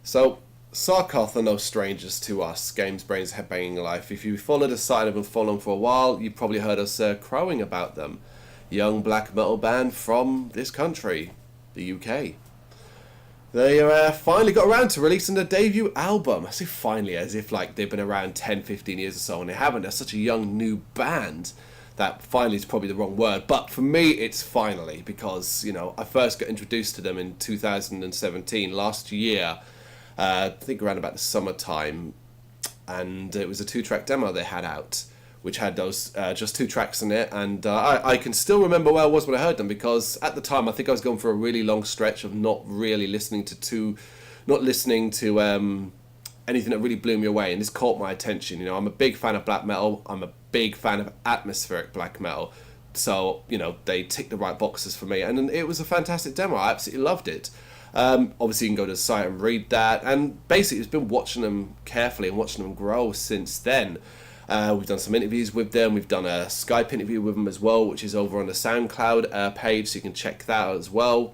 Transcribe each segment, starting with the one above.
So, Saarkoth are no strangers to us, Games, Brains, Head-Banging Life. If you followed us side and followed them for a while, you probably heard us crowing about them. Young black metal band from this country, the UK. They finally got around to releasing their debut album. I say finally as if like they've been around 10, 15 years or so, and they haven't. They're such a young new band that finally is probably the wrong word. But for me, it's finally, because, you know, I first got introduced to them in 2017, last year. I think around about the summertime, and it was a 2-track demo they had out, which had those just 2 tracks in it, and I can still remember where I was when I heard them, because at the time I think I was going for a really long stretch of not really listening to anything that really blew me away, and this caught my attention. You know, I'm a big fan of black metal, I'm a big fan of atmospheric black metal, so, you know, they ticked the right boxes for me, and it was a fantastic demo. I absolutely loved it. Obviously you can go to the site and read that, and basically it's been watching them carefully and watching them grow since then. We've done some interviews with them, we've done a Skype interview with them as well, which is over on the SoundCloud page, so you can check that out as well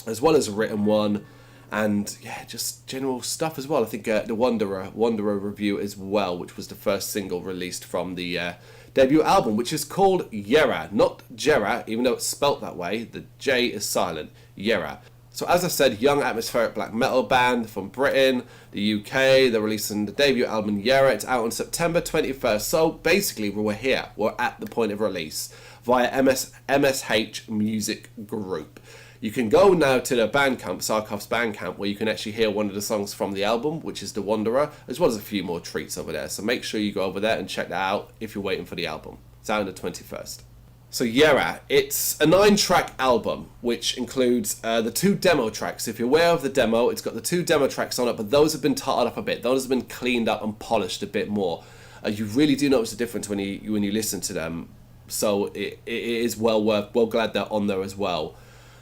as a written one, and yeah, just general stuff as well. I think the Wanderer review as well, which was the first single released from the debut album, which is called Jera, not Jera, even though it's spelt that way. The J is silent. Jera. So as I said, young atmospheric black metal band from Britain, the UK. They're releasing the debut album Jera. It's out on September 21st. So basically we're here. We're at the point of release via MSH Music Group. You can go now to the Bandcamp, Saarkoth's Bandcamp, where you can actually hear one of the songs from the album, which is The Wanderer, as well as a few more treats over there. So make sure you go over there and check that out if you're waiting for the album. It's out on the 21st. So Jera, it's a 9-track album, which includes the 2 demo tracks. If you're aware of the demo, it's got the 2 demo tracks on it, but those have been tarted up a bit. Those have been cleaned up and polished a bit more. You really do notice the difference when you listen to them. So it is well glad they're on there as well.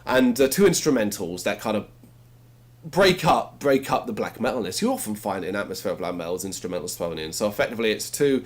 And 2 instrumentals that kind of break up the black metalness. You often find in atmospheric black metals instrumentals thrown in. So effectively it's two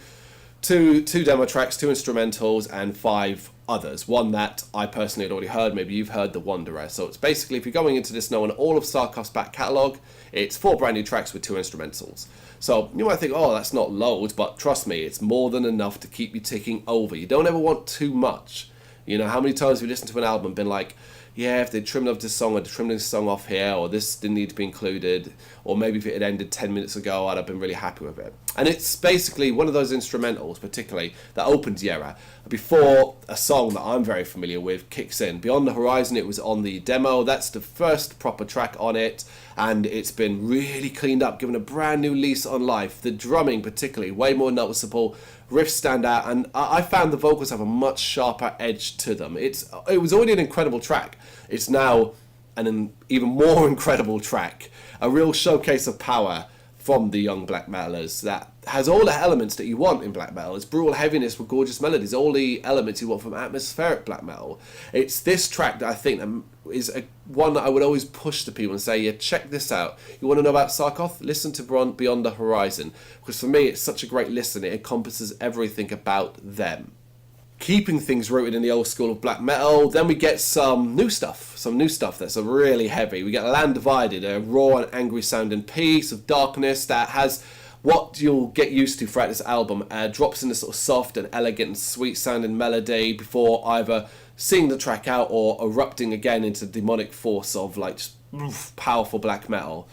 demo tracks, 2 instrumentals, and 5 others. One that I personally had already heard, maybe you've heard, The Wanderer. So it's basically, if you're going into this knowing all of Saarkoth's back catalogue, it's 4 brand new tracks with 2 instrumentals. So you might think, oh, that's not loads, but trust me, it's more than enough to keep you ticking over. You don't ever want too much. You know, how many times have you listened to an album and been like, yeah, if they trimmed off this song or trimmed this song off here, or this didn't need to be included, or maybe if it had ended 10 minutes ago, I'd have been really happy with it. And it's basically one of those instrumentals, particularly, that opens Jera before a song that I'm very familiar with kicks in. Beyond the Horizon, it was on the demo. That's the first proper track on it, and it's been really cleaned up, given a brand new lease on life. The drumming, particularly, way more noticeable. Riffs stand out, and I found the vocals have a much sharper edge to them. It was already an incredible track. It's now an even more incredible track, a real showcase of power from the young black metalers that has all the elements that you want in black metal. It's brutal heaviness with gorgeous melodies, all the elements you want from atmospheric black metal. It's this track that I think is one that I would always push to people and say, yeah, check this out. You want to know about Saarkoth? Listen to Beyond the Horizon, because for me it's such a great listen. It encompasses everything about them. Keeping things rooted in the old school of black metal, then we get some new stuff that's really heavy. We get Land Divided, a raw and angry sounding piece of darkness that has what you'll get used to throughout this album. Drops in a sort of soft and elegant and sweet sounding melody before either seeing the track out or erupting again into demonic force of like just powerful black metal.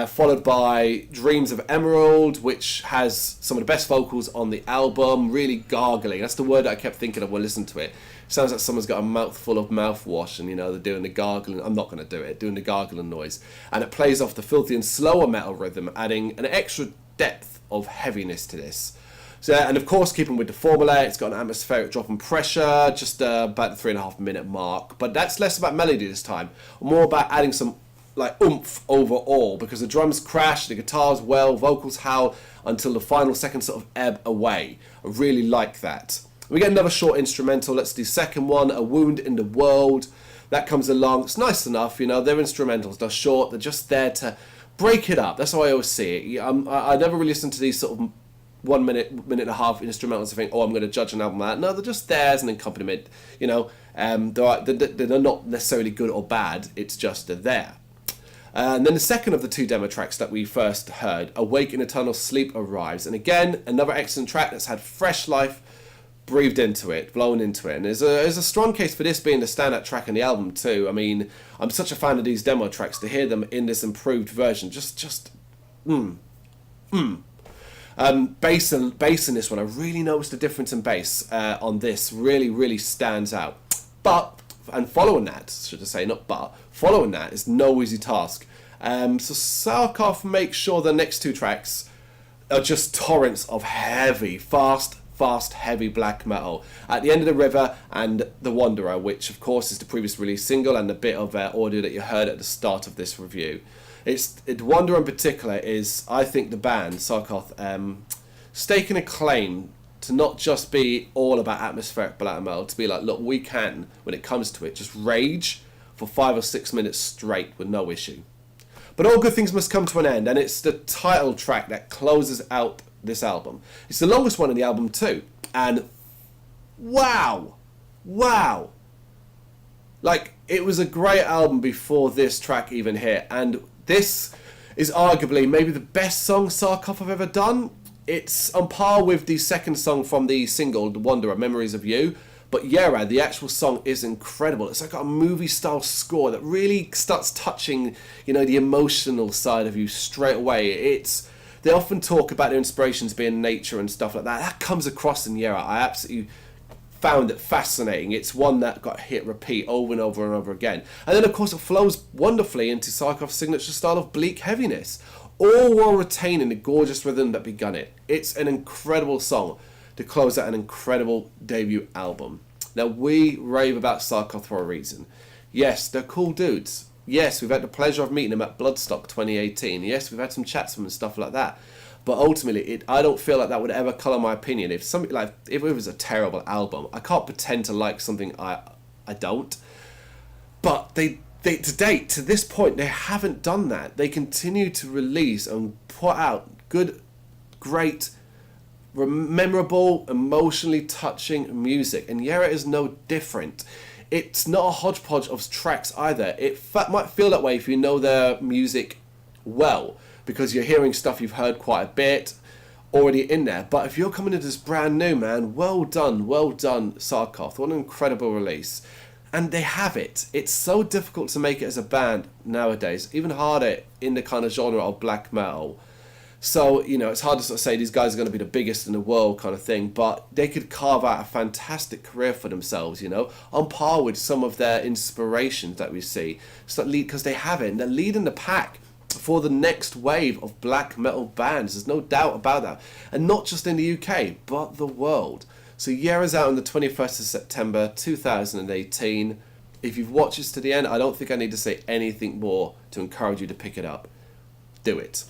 Followed by Dreams of Emerald, which has some of the best vocals on the album, really gargling. That's the word that I kept thinking of when listening to it. Sounds like someone's got a mouthful of mouthwash and, you know, they're doing the gargling. I'm not going to do it, doing the gargling noise. And it plays off the filthy and slower metal rhythm, adding an extra depth of heaviness to this. So, and of course, keeping with the formula, it's got an atmospheric drop in pressure, just about the 3.5 minute mark. But that's less about melody this time, more about adding some like oomph overall, because the drums crash, the guitars well, vocals howl until the final seconds sort of ebb away. I really like that. We get another short instrumental. Let's do second one, A Wound in the World. That comes along. It's nice enough, you know, they're instrumentals, they're short, they're just there to break it up. That's how I always see it. I never really listen to these sort of 1 minute, minute and a half instrumentals and think, oh, I'm going to judge an album like that. No, they're just there as an accompaniment, you know. They're not necessarily good or bad, it's just they're there. And then the second of the two demo tracks that we first heard, Awake in Eternal Sleep, arrives. And again, another excellent track that's had fresh life breathed into it, blown into it. And there's a strong case for this being the standout track on the album too. I mean, I'm such a fan of these demo tracks. To hear them in this improved version, bass in this one, I really noticed the difference in bass on this. Really stands out. And following that, should I say, not but, following that is no easy task. So Saarkoth makes sure the next two tracks are just torrents of heavy, fast, heavy black metal. At the End of the River and The Wanderer, which of course is the previous release single and the bit of audio that you heard at the start of this review. The Wanderer in particular is, I think, the band, Saarkoth, staking a claim to not just be all about atmospheric black metal, to be like, look, we can, when it comes to it, just rage for 5 or 6 minutes straight with no issue. But all good things must come to an end, and it's the title track that closes out this album. It's the longest one in the album too, and wow, like, it was a great album before this track even hit, and this is arguably maybe the best song Saarkoth have ever done. It's on par with the second song from the single, The Wanderer, Memories of You. But Jera, the actual song, is incredible. It's like a movie-style score that really starts touching, the emotional side of you straight away. They often talk about their inspirations being nature and stuff like that. That comes across in Jera. I absolutely found it fascinating. It's one that got hit repeat over and over and over again. And then, of course, it flows wonderfully into Saarkoth's signature style of bleak heaviness, all while retaining the gorgeous rhythm that begun it. It's an incredible song to close out an incredible debut album. Now, we rave about Saarkoth for a reason. Yes, they're cool dudes. Yes, we've had the pleasure of meeting them at Bloodstock 2018. Yes, we've had some chats with them and stuff like that. But ultimately, I don't feel like that would ever colour my opinion. If it was a terrible album, I can't pretend to like something I don't. But they to date, to this point, they haven't done that. They continue to release and put out good, great, memorable, emotionally touching music. And Jera is no different. It's not a hodgepodge of tracks either. It might feel that way if you know their music well, because you're hearing stuff you've heard quite a bit already in there. But if you're coming into this brand new, man, well done, Saarkoth. What an incredible release. And they have it. It's so difficult to make it as a band nowadays, even harder in the kind of genre of black metal. So, it's hard to sort of say these guys are going to be the biggest in the world kind of thing, but they could carve out a fantastic career for themselves, on par with some of their inspirations that we see. Because they have it, and they're leading the pack for the next wave of black metal bands. There's no doubt about that. And not just in the UK, but the world. So Jera's out on the 21st of September 2018. If you've watched this to the end, I don't think I need to say anything more to encourage you to pick it up. Do it.